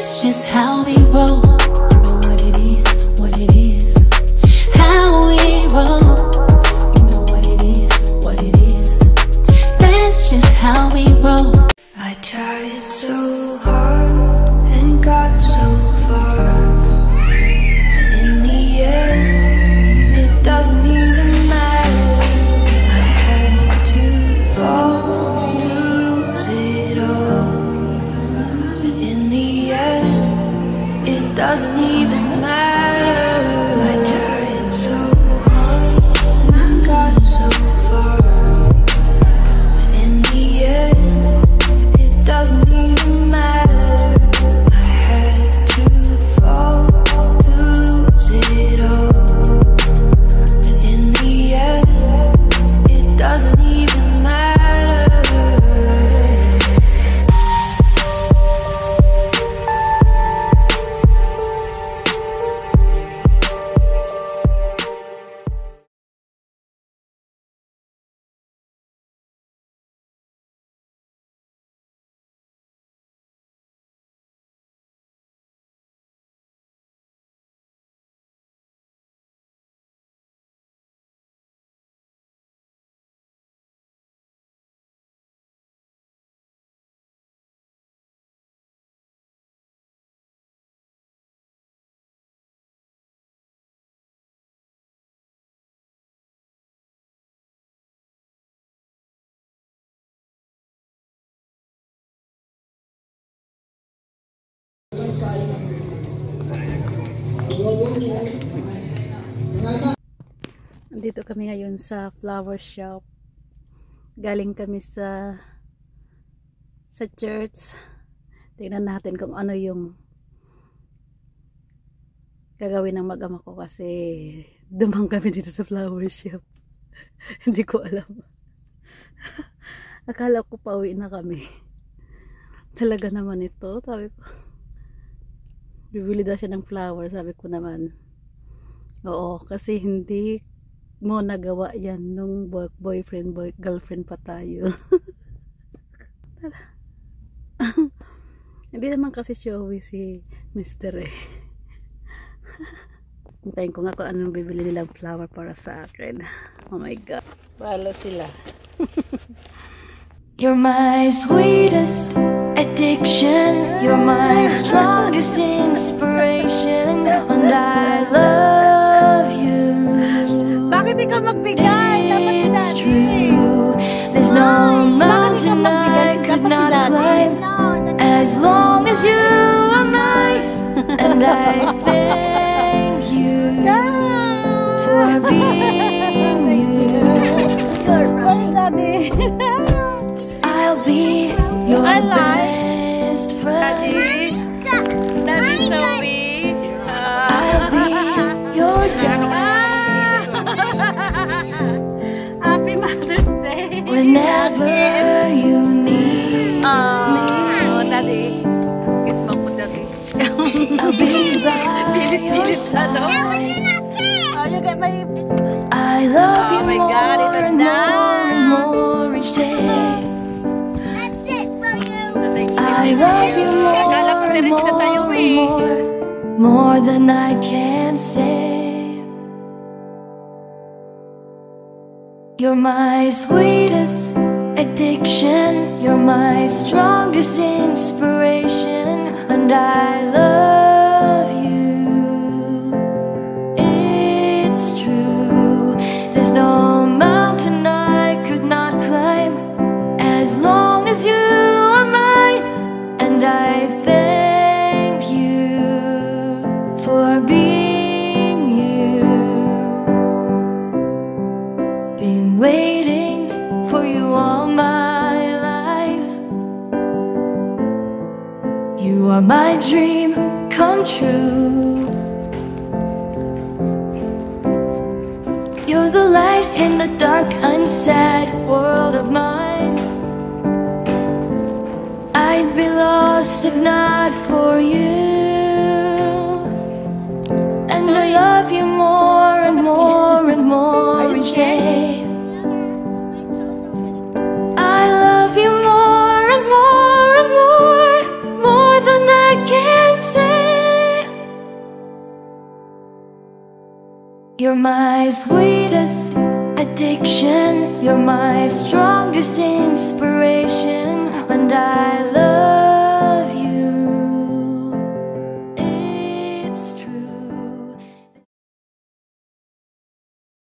That's just how we roll. You know what it is, how we roll. You know what it is, that's just how we roll. I tried so hard and got so far, but in the end, it doesn't even matter. I had to fall to lose it all, but in the end, it doesn't even matter. I tried so hard and got so far, but in the end, it doesn't even matter. I had to fall to lose it all, but in the end, it doesn't even matter. Andito kami ngayon sa flower shop. Galing kami sa church. Tingnan natin kung ano yung gagawin ng mag-ama ko kasi dumang kami dito sa flower shop. Hindi ko alam. Akala ko pauwi na kami. Talaga naman ito. Sabi ko, bibili daw siya ng flower. Sabi ko naman, oo, kasi hindi mo nagawa yan nung girlfriend pa tayo. Hindi naman kasi showy si Mr. eh. Hintayin ko nga kung anong bibili nilang flower para sa akin. Oh my God. Bala sila. You're my sweetest addiction, you're my strongest inspiration, and I love you. Bakit ikaw magbigay? It's true, there's no mountain I could not climb as long as you are mine, and I thank you for being you. Where's Daddy? I'll be your best friend. Daddy Zoe. I'll be your guide Happy Mother's Day. whenever you need me. Daddy. Kiss mo ko, Daddy. I'll be by your side. Oh, you get my... I love you Oh my more God, ito and na. more and more each day. I love you Akala ko more and diretso na tayo more eh. and more than I can say. You're my sweetest addiction, you're my strongest inspiration, and I love you. It's true, there's no mountain I could not climb as long as you are mine, and I thank you for being you. Been waiting for you all my life. You are my dream come true. You're the light in the dark, unsad world of mine. I'd be lost if not for you. And I love you more and more and more each day. I love you more and more and more than I can You're my sweetest addiction. You're my strongest inspiration. And I love